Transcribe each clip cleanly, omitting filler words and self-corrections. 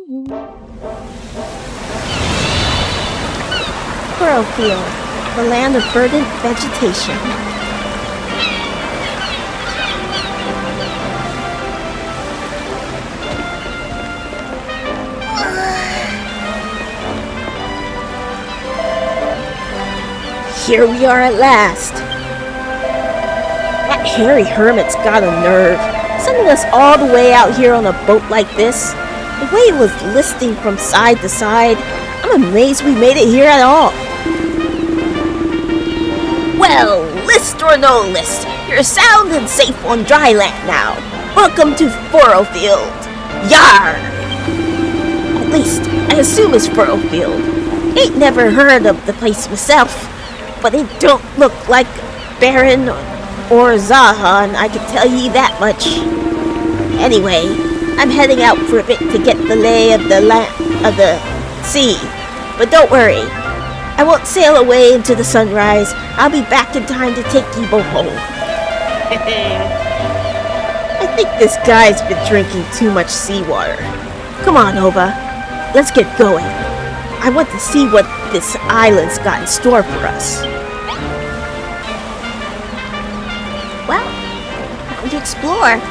Furrowfield, the land of verdant vegetation. Here we are at last. That hairy hermit's got a nerve, sending us all the way out here on a boat like this. The way it was listing from side to side, I'm amazed we made it here at all. Well, list or no list, you're sound and safe on dry land now. Welcome to Furrowfield. Yar! At least, I assume it's Furrowfield. Ain't never heard of the place myself, but it don't look like Baron or Zahan, I can tell ye that much. Anyway, I'm heading out for a bit to get the lay of the sea. But don't worry, I won't sail away into the sunrise. I'll be back in time to take you both home. I think this guy's been drinking too much seawater. Come on, Nova, let's get going. I want to see what this island's got in store for us. Well, time to explore.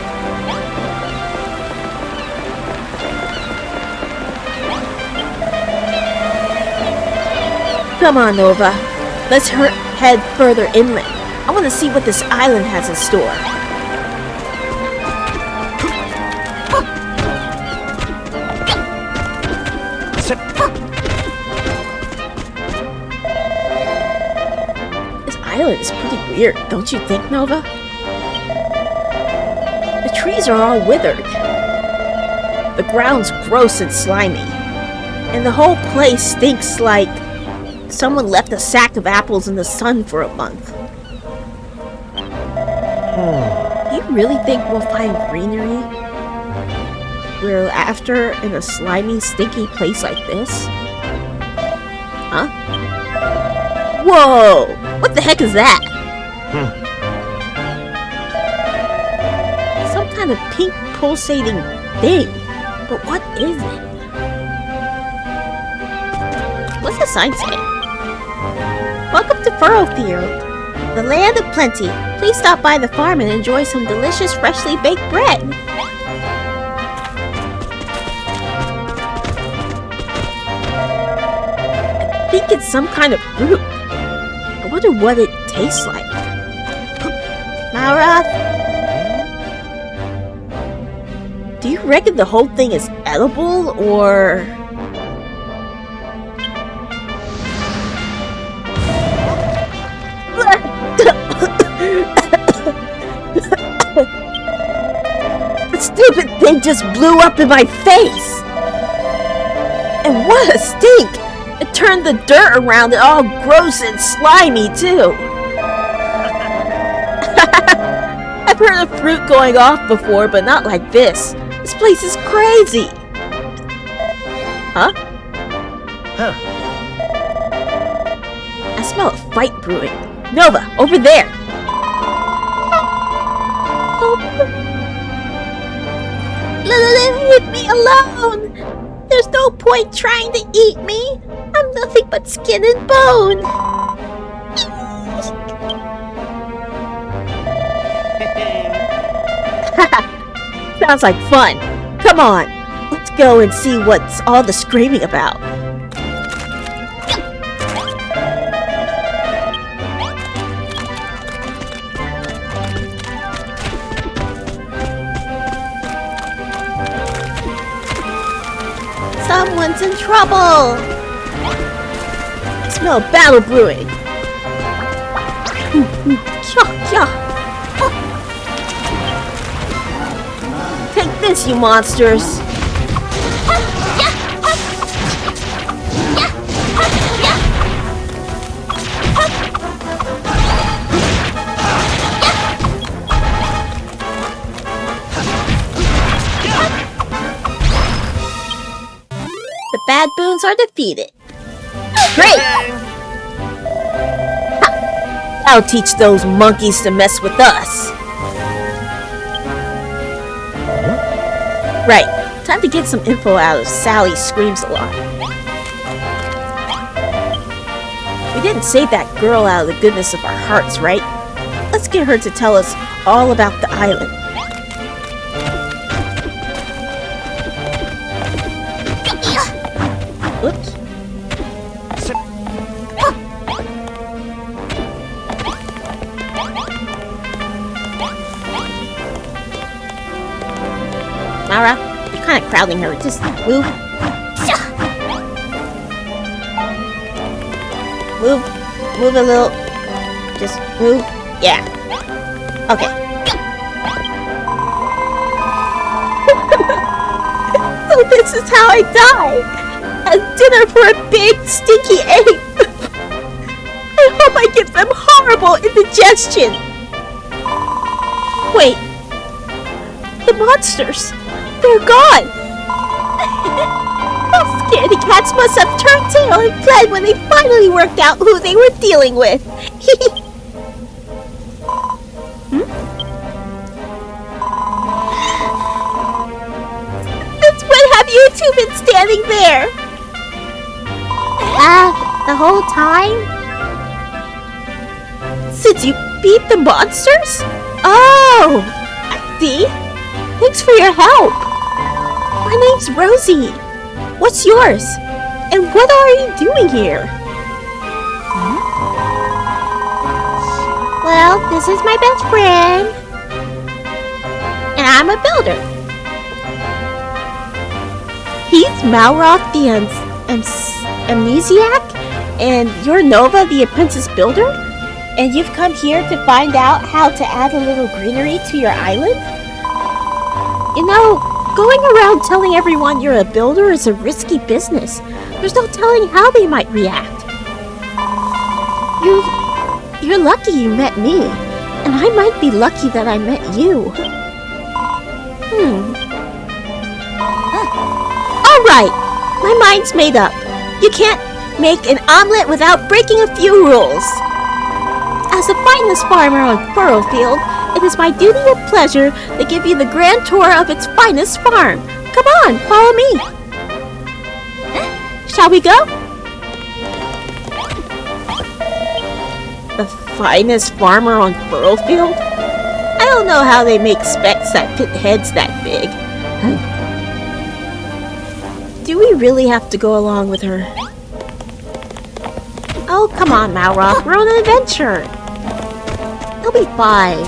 Come on, Nova. Let's head further inland. I want to see what this island has in store. This island is pretty weird, don't you think, Nova? The trees are all withered. The ground's gross and slimy. And the whole place stinks like someone left a sack of apples in the sun for a month. Do you really think we'll find greenery we're after in a slimy, stinky place like this? Huh? Whoa! What the heck is that? Some kind of pink pulsating thing. But what is it? What's the sign say? Welcome to Furrowfield, the land of plenty. Please stop by the farm and enjoy some delicious freshly baked bread. I think it's some kind of fruit. I wonder what it tastes like. Mara? Do you reckon the whole thing is edible, or... The stupid thing just blew up in my face! And what a stink! It turned the dirt around it all gross and slimy, too! I've heard of fruit going off before, but not like this. This place is crazy! Huh? I smell a fight brewing. Nova, over there! Leave me alone! There's no point trying to eat me! I'm nothing but skin and bone! Sounds like fun! Come on! Let's go and see what's all the screaming about. Someone's in trouble! I smell battle brewing! Take this, you monsters! The bad boons are defeated. Great! Ha! I'll teach those monkeys to mess with us. Right, Time to get some info out of Sally Screams a Lot. We didn't save that girl out of the goodness of our hearts, right? Let's get her to tell us all about the island. Oops. Mara, you're kind of crowding her. Just move. Move a little. Just move. Yeah. Okay. So this is how I die. As dinner for a big, stinky ape. I hope I give them horrible indigestion. Wait. The monsters. They're gone. Those scaredy cats must have turned tail and fled when they finally worked out who they were dealing with. Since when have you two been standing there? The whole time? Since you beat the monsters? Oh, I see. Thanks for your help. My name's Rosie. What's yours? And what are you doing here? Well, this is my best friend. And I'm a builder. He's Malroth the Amnesiac, and you're Nova the Apprentice Builder? And you've come here to find out how to add a little greenery to your island? You know, going around telling everyone you're a builder is a risky business. There's no telling how they might react. You're lucky you met me, and I might be lucky that I met you. Alright, my mind's made up. You can't make an omelet without breaking a few rules. As the finest farmer on Furrowfield, it is my duty and pleasure to give you the grand tour of its finest farm. Come on, follow me. Shall we go? The finest farmer on Furrowfield? I don't know how they make specs that fit heads that big. Do we really have to go along with her? Oh, come on, Malroth. We're on an adventure. It'll be fine.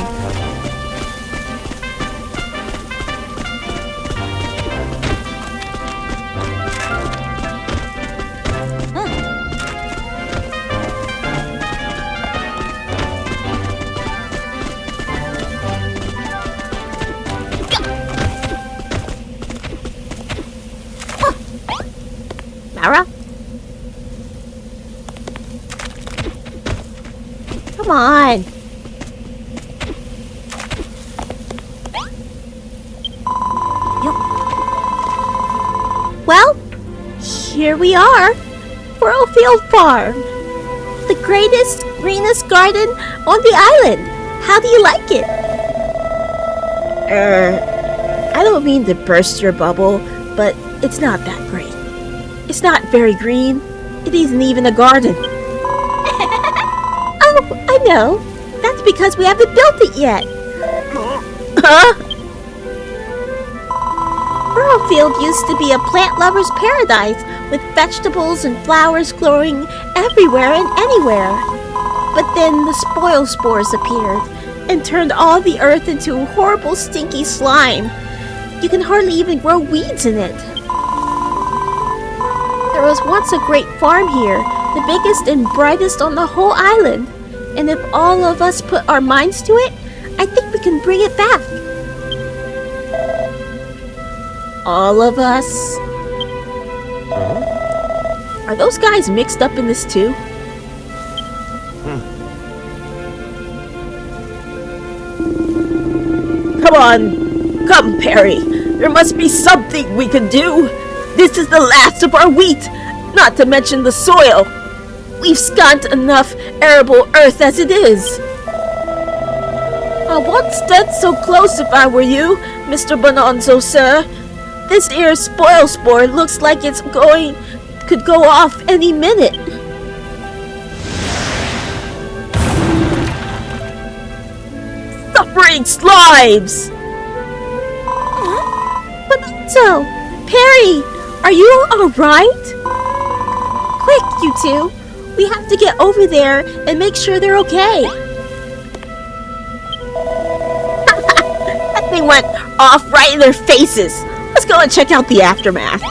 Mara? Come on. Well, here we are. Furrowfield Farm. The greatest, greenest garden on the island. How do you like it? I don't mean to burst your bubble, but it's not that great. It's not very green. It isn't even a garden. Oh, I know. That's because we haven't built it yet. Huh? Furrowfield used to be a plant lover's paradise with vegetables and flowers growing everywhere and anywhere. But then the spoil spores appeared and turned all the earth into horrible stinky slime. You can hardly even grow weeds in it. There was once a great farm here, the biggest and brightest on the whole island. And if all of us put our minds to it, I think we can bring it back. All of us? Are those guys mixed up in this too? Come on! Come, Perry! There must be something we can do! This is the last of our wheat, not to mention the soil. We've scant enough arable earth as it is. I won't stand so close if I were you, Mr. Bonanzo, sir. This here spoil spore looks like could go off any minute. Suffering slimes! So, Perry, are you alright? Quick, you two. We have to get over there and make sure they're okay. That thing went off right in their faces. Let's go and check out the aftermath.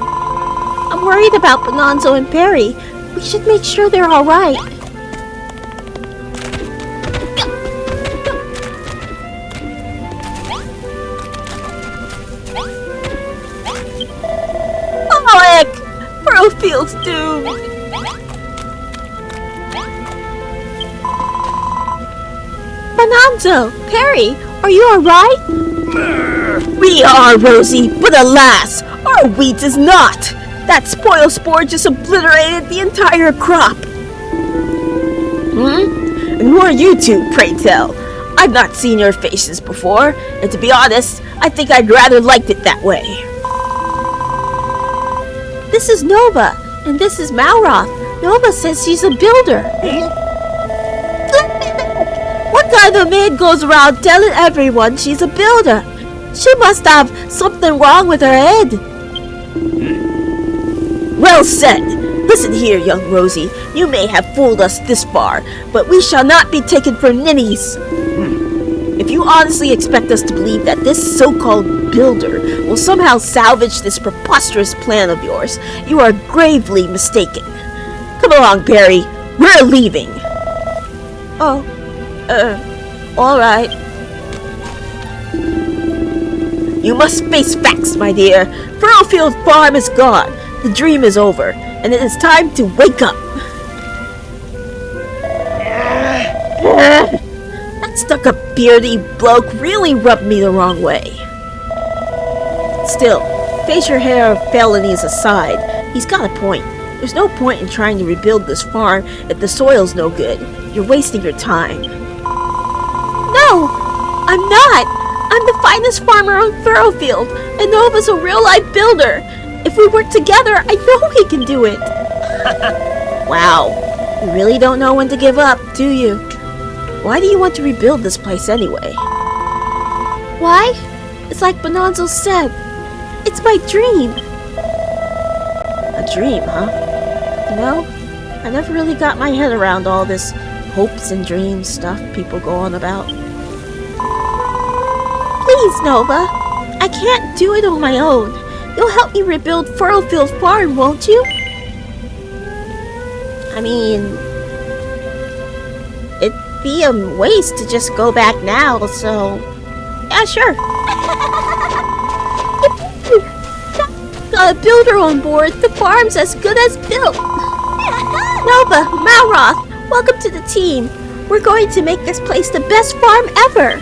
I'm worried about Bonanzo and Perry. We should make sure they're alright. Oh heck! Furrowfield's doomed. Bonanzo, Perry, are you alright? We are, Rosie, but alas, our wheat is not. That spoil spore just obliterated the entire crop. And who are you two, pray tell? I've not seen your faces before, and to be honest, I think I'd rather liked it that way. This is Nova, and this is Malroth. Nova says she's a builder. What kind of maid goes around telling everyone she's a builder? She must have something wrong with her head. Well said. Listen here, young Rosie. You may have fooled us this far, but we shall not be taken for ninnies. If you honestly expect us to believe that this so-called builder will somehow salvage this preposterous plan of yours, you are gravely mistaken. Come along, Perry. We're leaving. All right. You must face facts, my dear. Furrowfield Farm is gone. The dream is over, and it is time to wake up. That stuck-up beardy bloke really rubbed me the wrong way. Still, facial hair felonies aside, he's got a point. There's no point in trying to rebuild this farm if the soil's no good. You're wasting your time. No, I'm not. I'm the finest farmer on Furrowfield, and Nova's a real-life builder. If we work together, I know he can do it. Wow, you really don't know when to give up, do you? Why do you want to rebuild this place anyway? Why? It's like Bonanzo said. It's my dream. A dream, huh? You know, I never really got my head around all this hopes and dreams stuff people go on about. Please, Nova. I can't do it on my own. You'll help me rebuild Furrowfield Farm, won't you? I mean, it'd be a waste to just go back now, so yeah, sure. Got a builder on board. The farm's as good as built. Nova, Malroth, welcome to the team. We're going to make this place the best farm ever.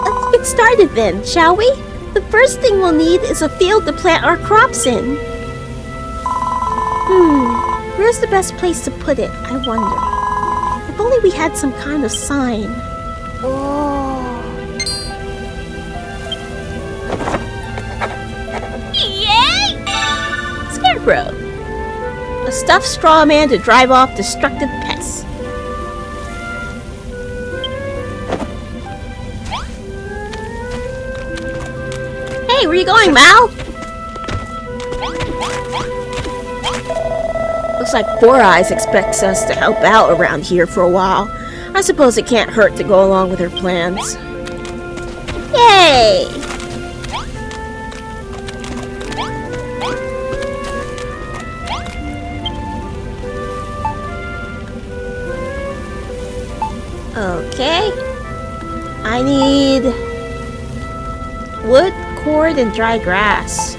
Let's get started then, shall we? The first thing we'll need is a field to plant our crops in. Where's the best place to put it, I wonder? If only we had some kind of sign. Yay! Scarecrow. A stuffed straw man to drive off destructive pests. Hey, where you going, Mal? Looks like Four Eyes expects us to help out around here for a while. I suppose it can't hurt to go along with her plans. Yay! Okay. I need wood, cord, and dry grass.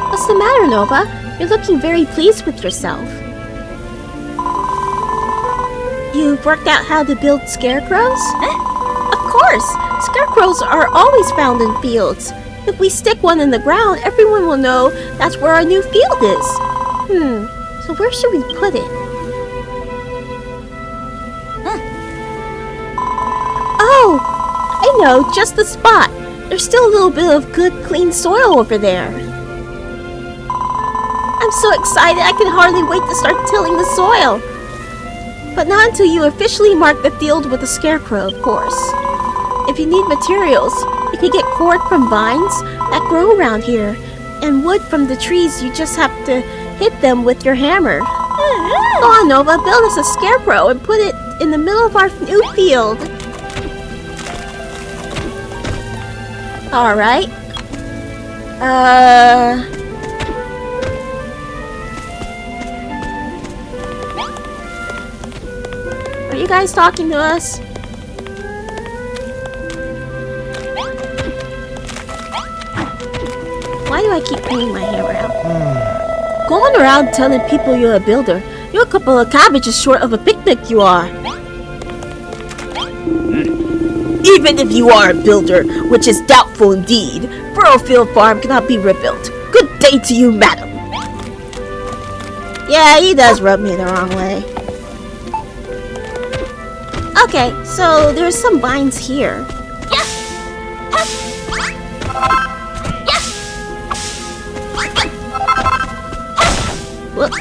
What's the matter, Nova? You're looking very pleased with yourself. You've worked out how to build scarecrows? Of course! Scarecrows are always found in fields. If we stick one in the ground, everyone will know that's where our new field is. So where should we put it? Oh! I know, just the spot. There's still a little bit of good, clean soil over there. I'm so excited I can hardly wait to start tilling the soil. But not until you officially mark the field with a scarecrow, of course. If you need materials, you can get cord from vines that grow around here, and wood from the trees. You just have to hit them with your hammer. Go on, Nova, build us a scarecrow and put it in the middle of our new field. Alright. Are you guys talking to us? Why do I keep bringing my hammer out? Going around telling people you're a builder. You're a couple of cabbages short of a picnic, you are. Even if you are a builder, which is doubtful indeed, Furrowfield Farm cannot be rebuilt. Good day to you, madam. Yeah, he does rub me the wrong way. Okay, so there's some vines here. Whoop.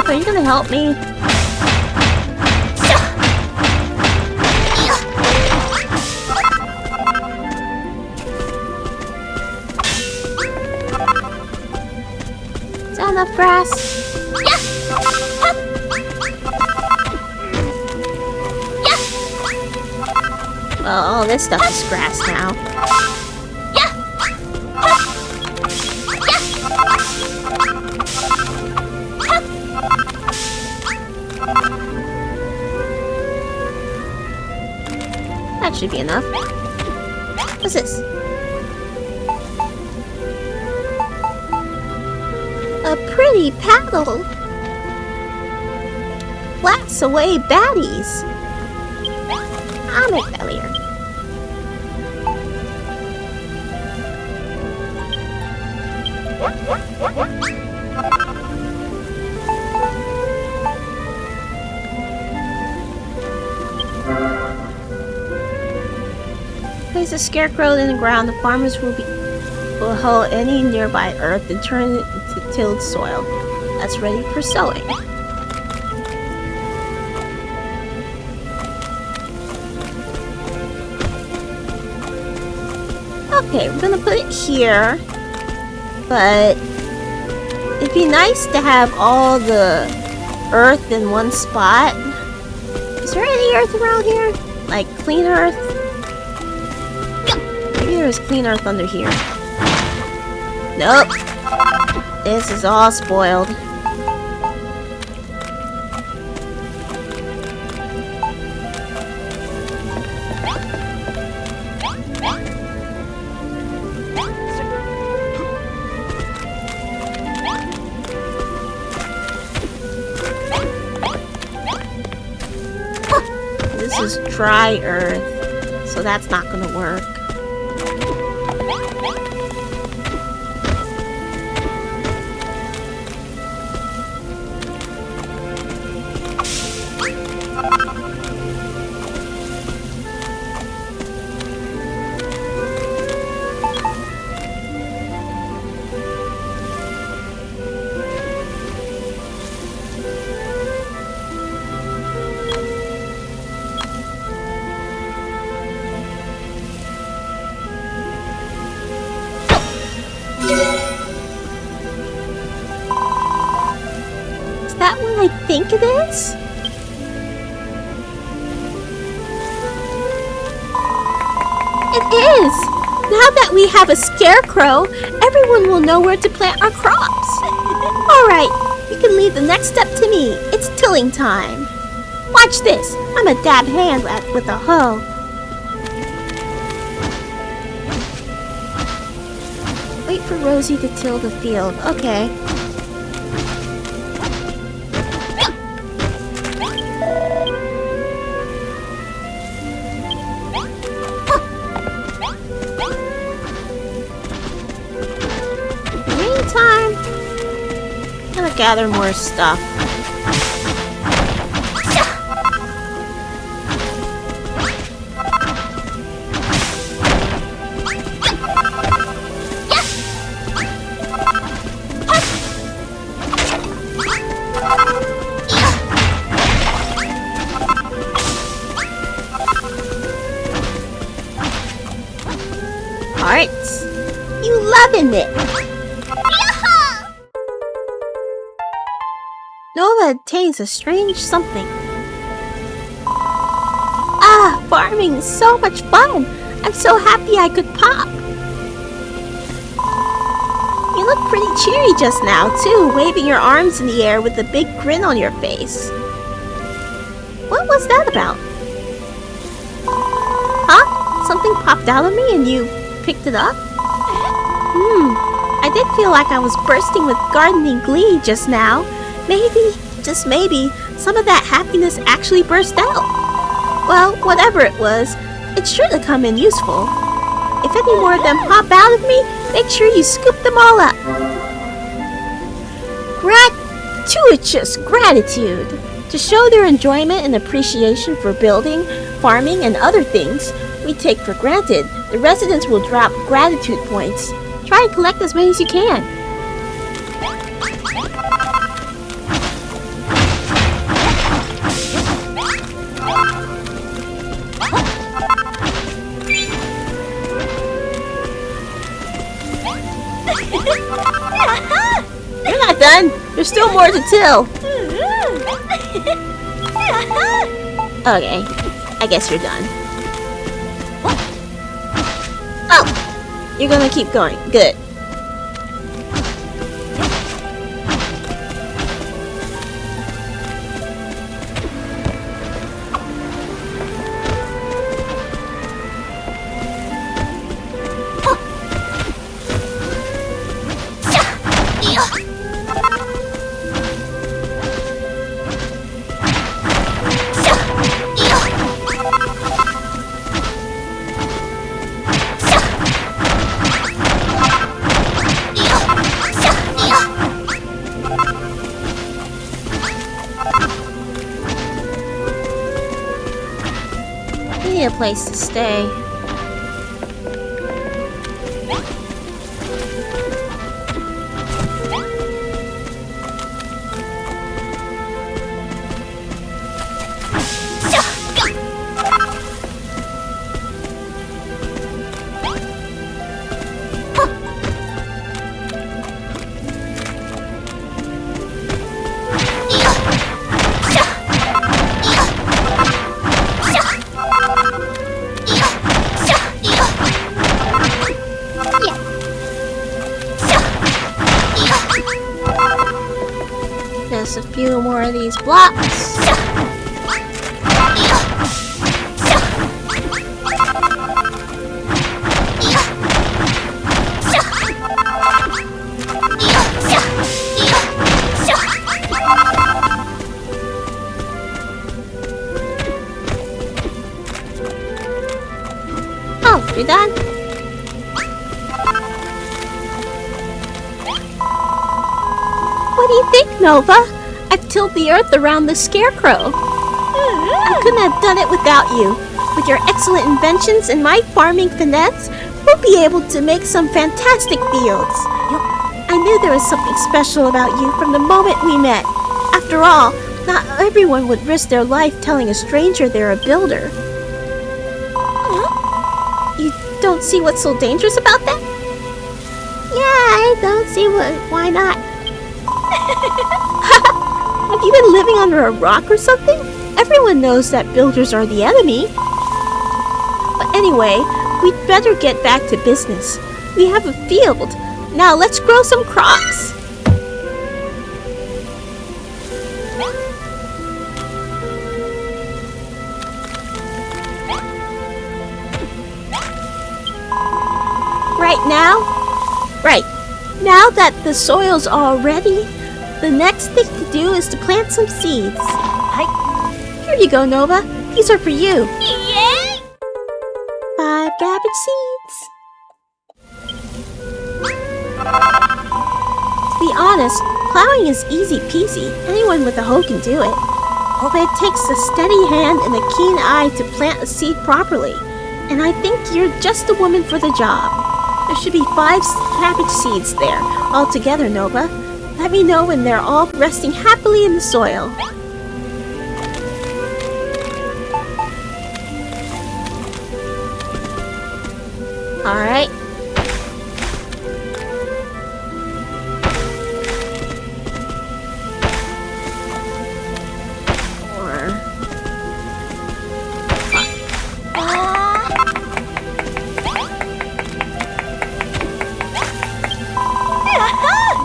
Are you gonna help me? Is that enough grass? Well, all this stuff is grass now. That should be enough. What's this? A pretty paddle. Blacks away baddies. I'll make that later. Place a scarecrow in the ground. The farmers will hoe any nearby earth and turn it into tilled soil that's ready for sowing. Okay, we're gonna put it here, but it'd be nice to have all the earth in one spot. Is there any earth around here? Like clean earth? Maybe there's clean earth under here. Nope. This is all spoiled. This is dry earth, so that's not gonna work. I think it is? It is! Now that we have a scarecrow, everyone will know where to plant our crops. Alright, you can leave the next step to me. It's tilling time. Watch this. I'm a dab hand with a hoe. Wait for Rosie to till the field. Okay. Meantime, I'm gonna gather more stuff. Alright, you loving it? Nova attains a strange something. Ah, farming is so much fun! I'm so happy I could pop! You look pretty cheery just now, too, waving your arms in the air with a big grin on your face. What was that about? Huh? Something popped out of me and you picked it up? I did feel like I was bursting with gardening glee just now. Maybe, just maybe, some of that happiness actually burst out. Well, whatever it was, it's sure to come in useful. If any more of them pop out of me, make sure you scoop them all up. Gratuitous gratitude. To show their enjoyment and appreciation for building, farming, and other things we take for granted, the residents will drop gratitude points. Try and collect as many as you can. You're not done. There's still more to till. Okay, I guess you're done. Oh, you're gonna keep going. Good. A place to stay. Just a few more of these blocks. Oh, you're done? What do you think, Nova? I've tilled the earth around the scarecrow. I couldn't have done it without you. With your excellent inventions and my farming finesse, we'll be able to make some fantastic fields. I knew there was something special about you from the moment we met. After all, not everyone would risk their life telling a stranger they're a builder. You don't see what's so dangerous about that? Yeah, I don't see why not. Have you been living under a rock or something? Everyone knows that builders are the enemy. But anyway, we'd better get back to business. We have a field. Now let's grow some crops. Right now that the soil's all ready, the next thing to do is to plant some seeds. Here you go, Nova. These are for you. Yay! 5 cabbage seeds. To be honest, plowing is easy peasy. Anyone with a hoe can do it. But it takes a steady hand and a keen eye to plant a seed properly. And I think you're just the woman for the job. There should be 5 cabbage seeds there, all together, Nova. Let me know when they're all resting happily in the soil. Alright.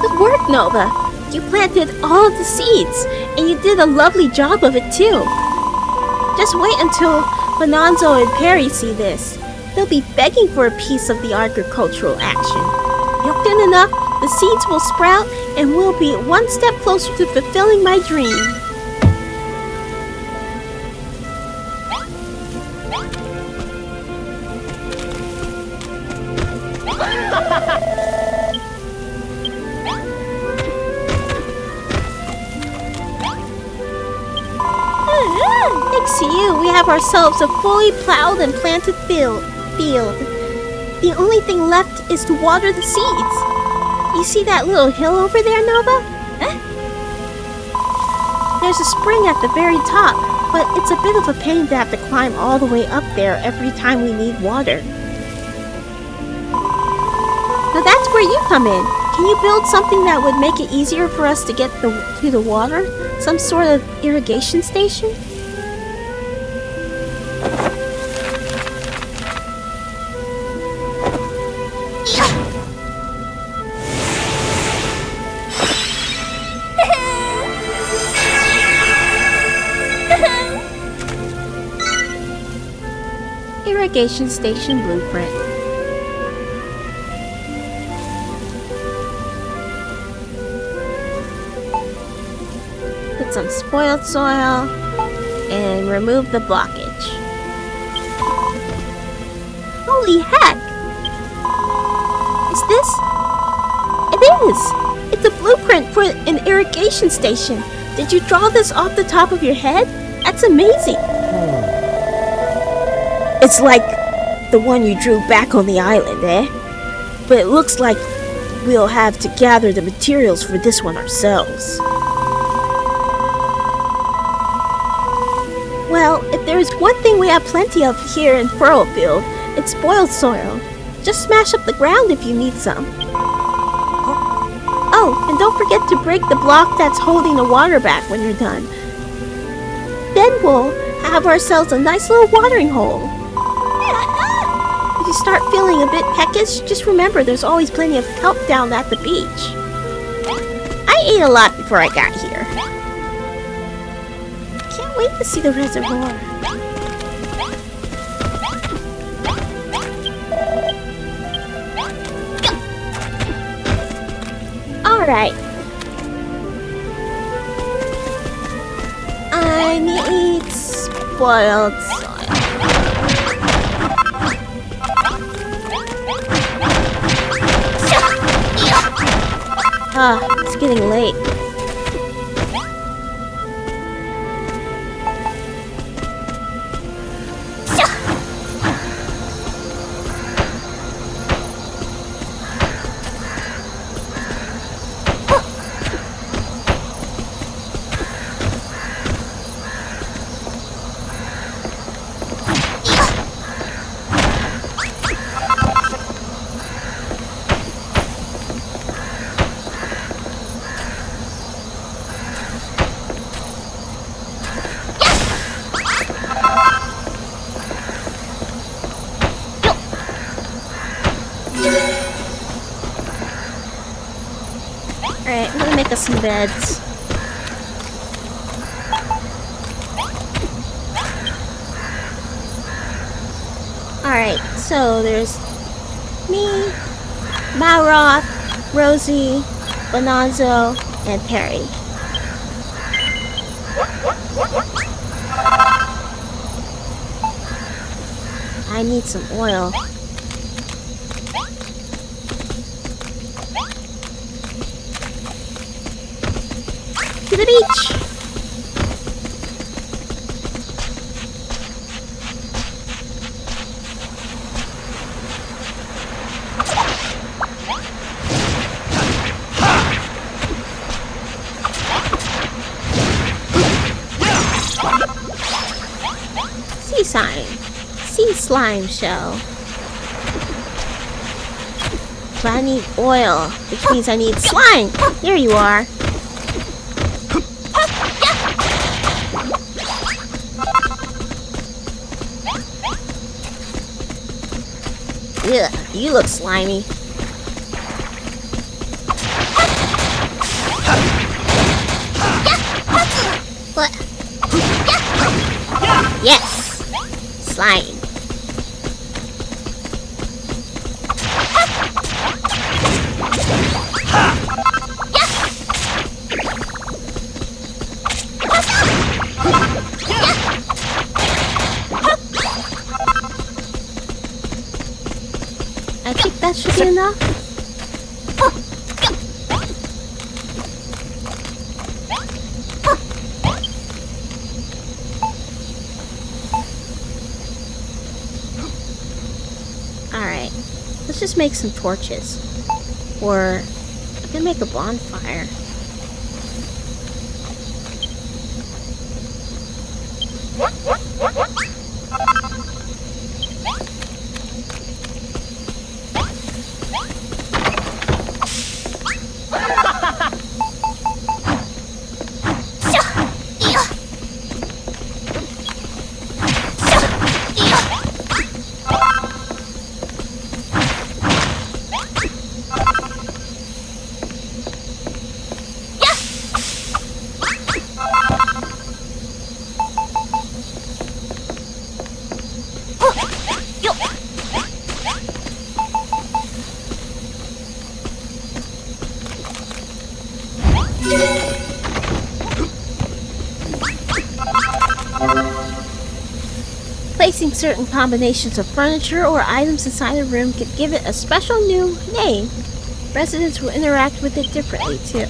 Good work, Nova. You planted all of the seeds, and you did a lovely job of it too. Just wait until Bonanzo and Perry see this. They'll be begging for a piece of the agricultural action. Soon enough, the seeds will sprout, and we'll be one step closer to fulfilling my dream. Thanks to you, we have ourselves a fully plowed and planted field. The only thing left is to water the seeds. You see that little hill over there, Nova? There's a spring at the very top, but it's a bit of a pain to have to climb all the way up there every time we need water. Now that's where you come in. Can you build something that would make it easier for us to get to the water? Some sort of irrigation station? Irrigation station blueprint. Put some spoiled soil and remove the blockage. Holy heck! Is this? It is! It's a blueprint for an irrigation station. Did you draw this off the top of your head? That's amazing! It's like the one you drew back on the island, eh? But it looks like we'll have to gather the materials for this one ourselves. Well, if there's one thing we have plenty of here in Furrowfield, it's spoiled soil. Just smash up the ground if you need some. Oh, and don't forget to break the block that's holding the water back when you're done. Then we'll have ourselves a nice little watering hole. If you start feeling a bit peckish, just remember there's always plenty of help down at the beach. I ate a lot before I got here. Can't wait to see the reservoir. Alright. I need spoiled soil. It's getting late. us some beds. Alright, so there's me, Malroth, Rosie, Bonanzo, and Perry. I need some oil. To the beach! Sea slime shell. But I need oil, which means I need slime. Here you are. Yeah, you look slimy. What? Yes, slime. I think that should be enough. Alright, let's just make some torches. Or I can make a bonfire. Placing certain combinations of furniture or items inside a room can give it a special new name. Residents will interact with it differently too.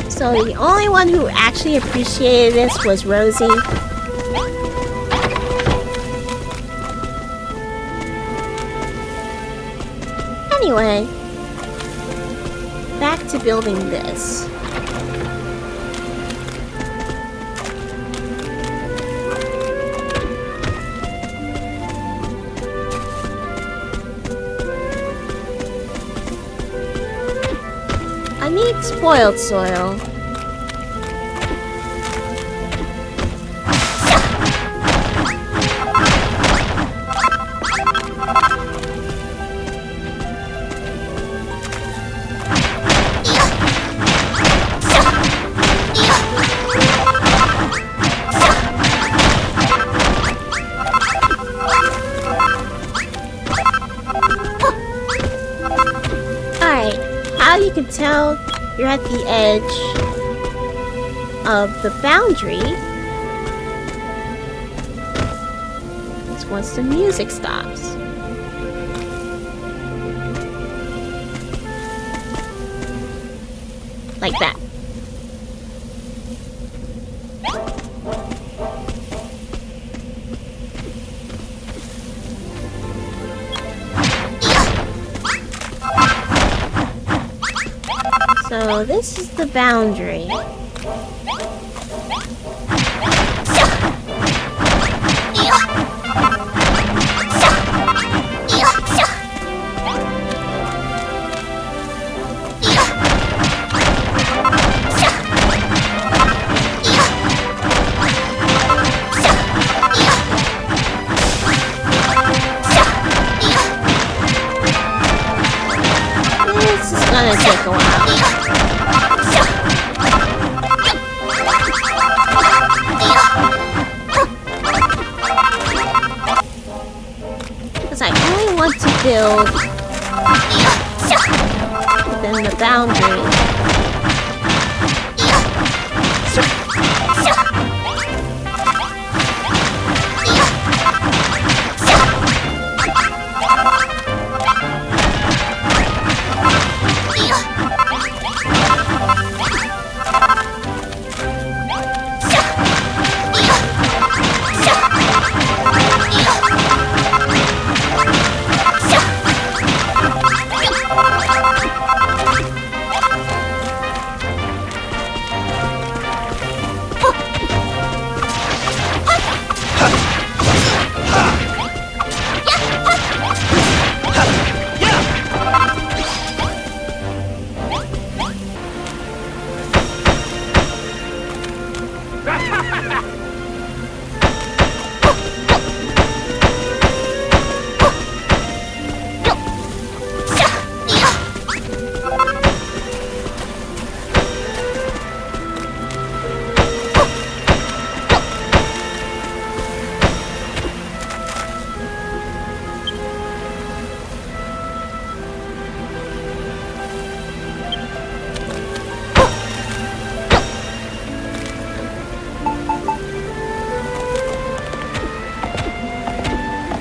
So the only one who actually appreciated this was Rosie. Anyway, back to building this. I need spoiled soil. How you can tell you're at the edge of the boundary is once the music stops. Like that. So this is the boundary. It's gonna take a while. Because I only want to build within the boundary.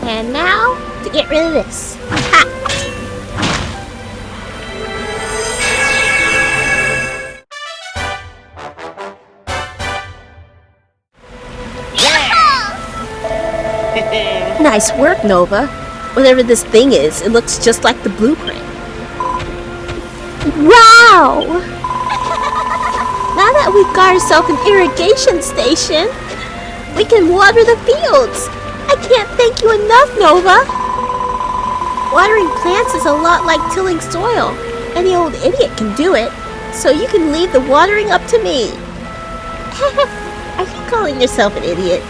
And now, to get rid of this. Ha! Nice work, Nova. Whatever this thing is, it looks just like the blueprint. Wow! Now that we've got ourselves an irrigation station, we can water the fields. I can't thank you enough, Nova. Watering plants is a lot like tilling soil. Any old idiot can do it, so you can leave the watering up to me. Are you calling yourself an idiot?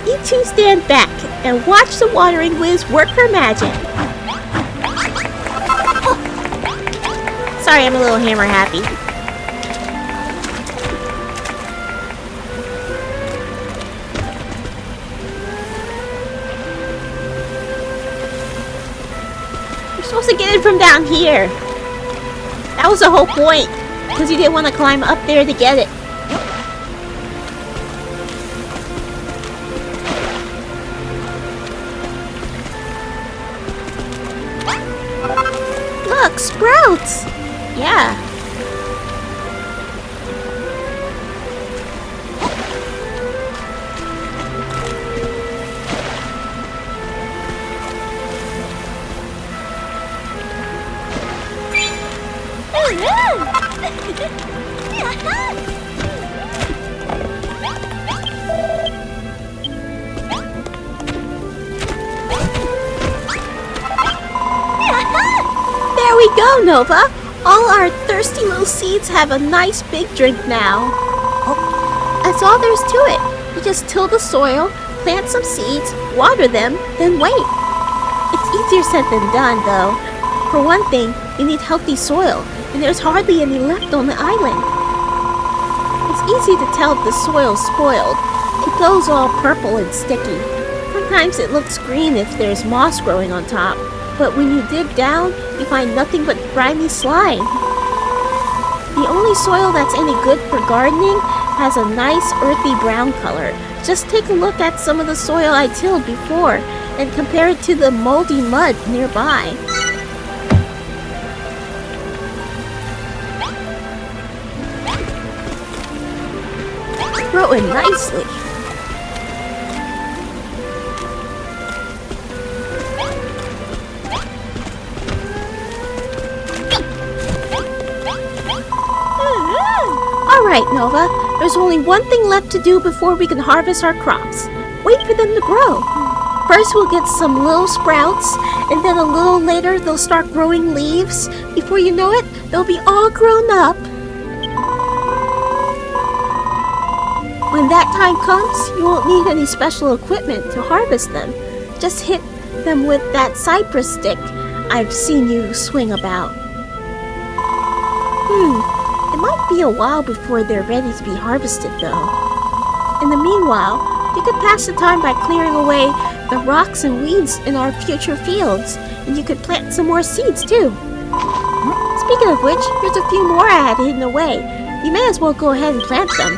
You two stand back and watch the watering whiz work her magic. Sorry, I'm a little hammer happy. You're supposed to get it from down here. That was the whole point, because you didn't want to climb up there to get it. Look, sprouts! Yeah. There we go, Nova. All our thirsty little seeds have a nice big drink now. That's all there's to it. You just till the soil, plant some seeds, water them, then wait. It's easier said than done, though. For one thing, you need healthy soil, and there's hardly any left on the island. It's easy to tell if the soil's spoiled. It goes all purple and sticky. Sometimes it looks green if there's moss growing on top, but when you dig down, you find nothing but grimy slime. The only soil that's any good for gardening has a nice earthy brown color. Just take a look at some of the soil I tilled before and compare it to the moldy mud nearby. Growing nicely. Alright, Nova. There's only one thing left to do before we can harvest our crops. Wait for them to grow. First we'll get some little sprouts, and then a little later they'll start growing leaves. Before you know it, they'll be all grown up. When that time comes, you won't need any special equipment to harvest them. Just hit them with that cypress stick I've seen you swing about. It might be a while before they're ready to be harvested, though. In the meanwhile, you could pass the time by clearing away the rocks and weeds in our future fields, and you could plant some more seeds, too. Speaking of which, here's a few more I had hidden away. You may as well go ahead and plant them.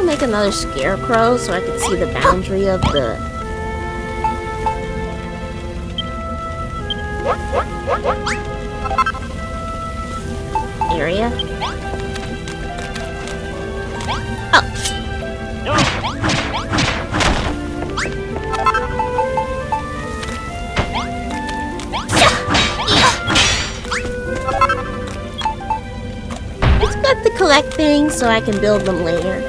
Make another scarecrow so I can see the boundary of the area. It's good to collect things so I can build them later.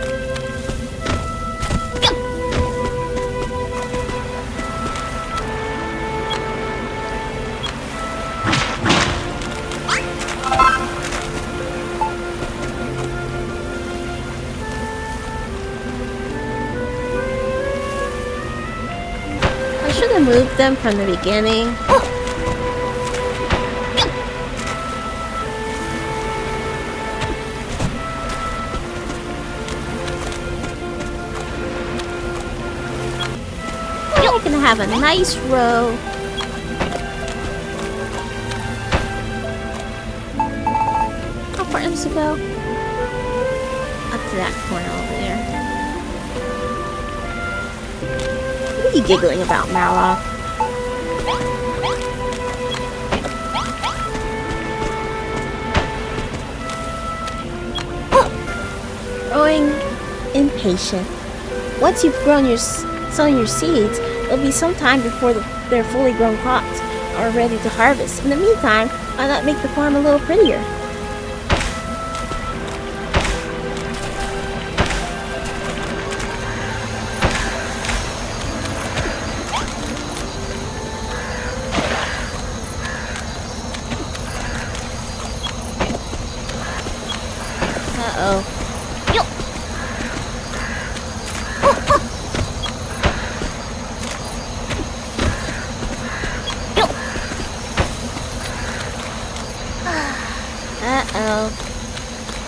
Moved them from the beginning. We're gonna have a nice row. How far does it go? Up to that corner over there. What are you giggling about, Mallow? Growing impatient. Once you've grown sown your seeds, it'll be some time before their fully grown crops are ready to harvest. In the meantime, why not make the farm a little prettier?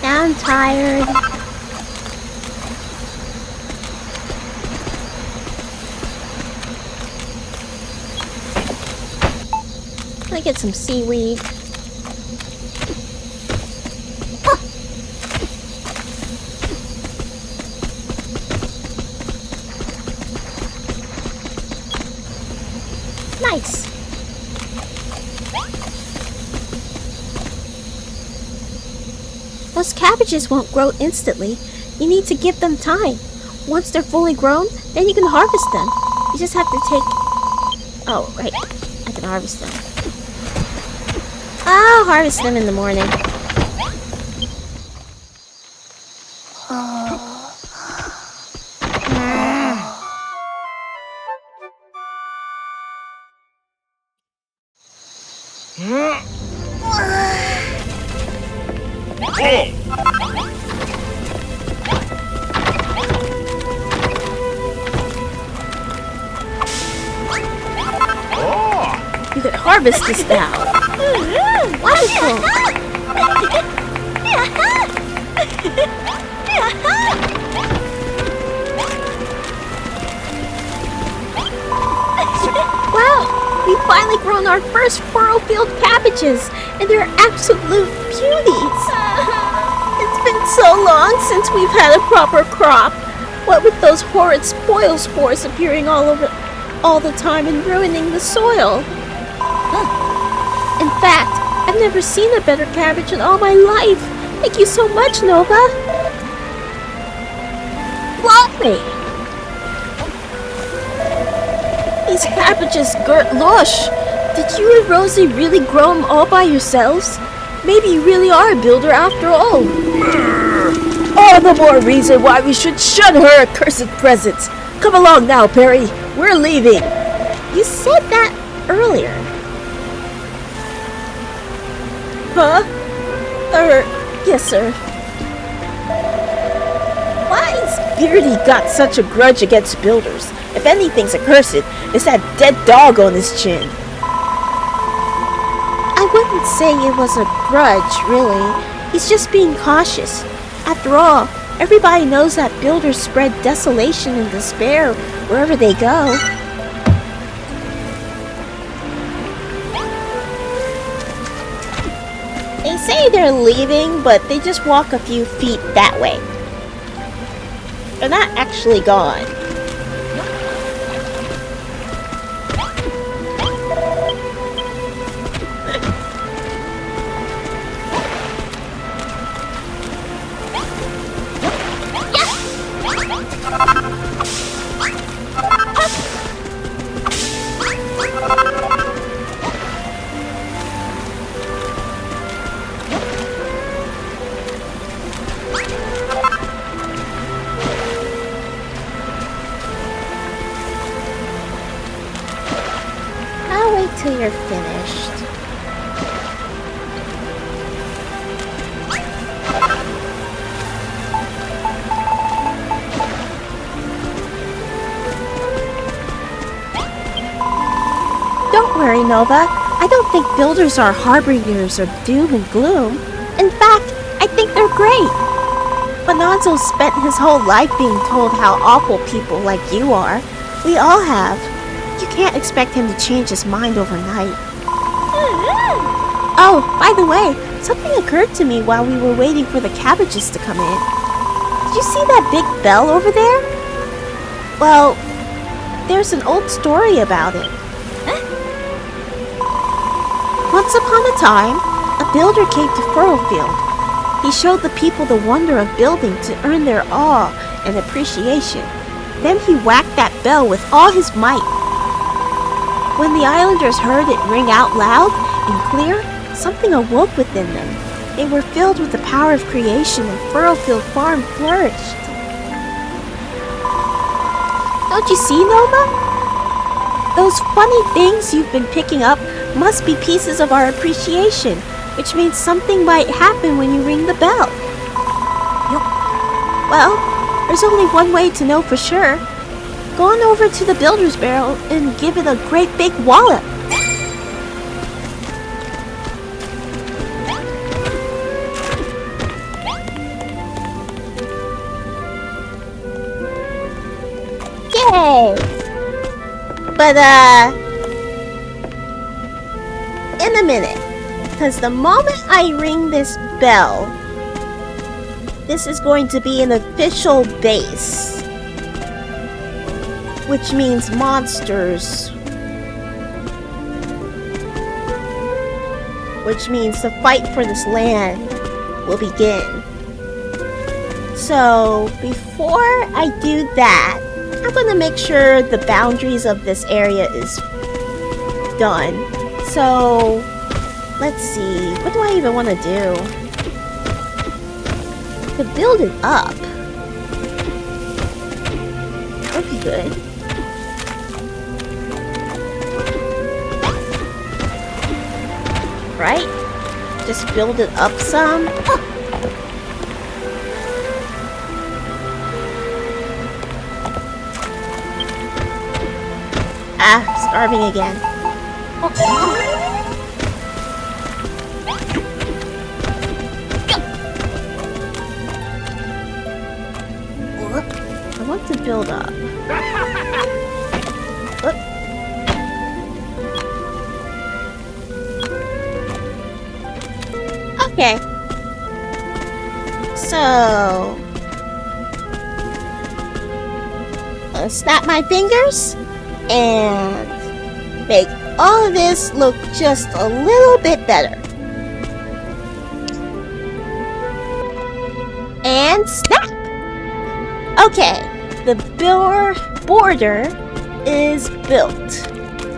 Now I'm tired. Let me get some seaweed. Nice. Those cabbages won't grow instantly. You need to give them time. Once they're fully grown, then you can harvest them. You just have to take... Oh, right. I can harvest them. I'll harvest them in the morning. You could harvest this now. Wonderful. Wow, we've finally grown our first Furrowfield cabbages, and they're absolute beauties. It's been so long since we've had a proper crop. What with those horrid spoil spores appearing all the time and ruining the soil. In fact, I've never seen a better cabbage in all my life. Thank you so much, Nova. Lovely. These cabbages girt lush. Did you and Rosie really grow them all by yourselves? Maybe you really are a builder after all. All the more reason why we should shun her accursed presence. Come along now, Perry. We're leaving. You said that earlier. Huh? Yes, sir. Why's Beardy got such a grudge against builders? If anything's accursed, it's that dead dog on his chin. I wouldn't say it was a grudge, really. He's just being cautious. After all, everybody knows that builders spread desolation and despair wherever they go. They say they're leaving, but they just walk a few feet that way. They're not actually gone. I'll wait till you're finished. Don't worry, Nova. I don't think builders are harbingers of doom and gloom. In fact, I think they're great. Bonanzo spent his whole life being told how awful people like you are. We all have. You can't expect him to change his mind overnight. Oh, by the way, something occurred to me while we were waiting for the cabbages to come in. Did you see that big bell over there? Well, there's an old story about it. Once upon a time, a builder came to Furrowfield. He showed the people the wonder of building to earn their awe and appreciation. Then he whacked that bell with all his might. When the islanders heard it ring out loud and clear, something awoke within them. They were filled with the power of creation, and Furrowfield Farm flourished. Don't you see, Nova? Those funny things you've been picking up must be pieces of our appreciation, which means something might happen when you ring the bell. Well, there's only one way to know for sure. Go on over to the builder's barrel and give it a great big wallop. Yay! But, in a minute. Because the moment I ring this bell, this is going to be an official base. Which means monsters. Which means the fight for this land will begin. So, before I do that, I'm going to make sure the boundaries of this area is done. So, let's see. What do I even want to do? To build it up. That would be good. Right? Just build it up some. Ah, starving again. I want to build up. Okay. So, I'll snap my fingers and make all of this look just a little bit better. And snap! Okay, the border is built.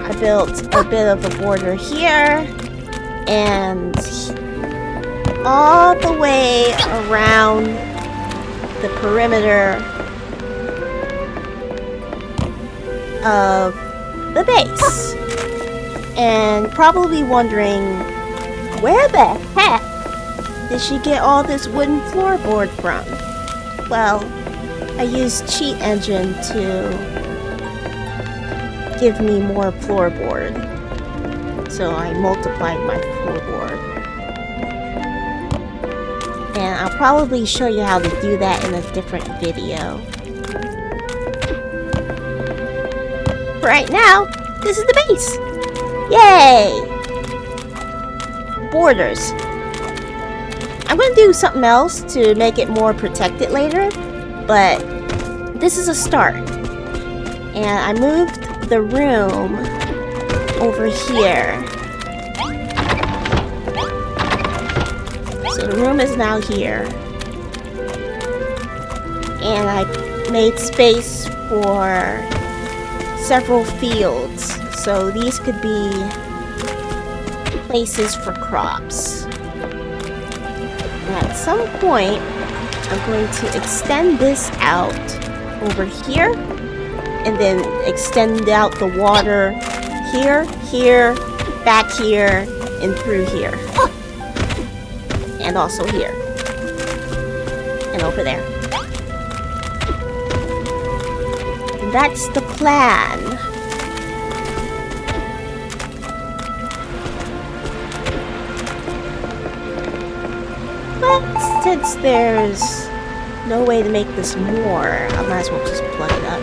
I built a bit of a border here, and all the way around the perimeter of the base. And probably wondering, where the heck did she get all this wooden floorboard from? Well, I used Cheat Engine to give me more floorboard. So I multiplied my floorboard. And I'll probably show you how to do that in a different video. Right now, this is the base. Yay! Borders. I'm gonna do something else to make it more protected later, but this is a start. And I moved the room over here. So the room is now here. And I made space for several fields. So these could be places for crops. And at some point, I'm going to extend this out over here, and then extend out the water here, here, back here, and through here. And also here. And over there. And that's the plan. But since there's no way to make this more, I might as well just plug it up.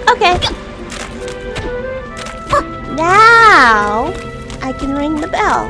Okay. Now I can ring the bell.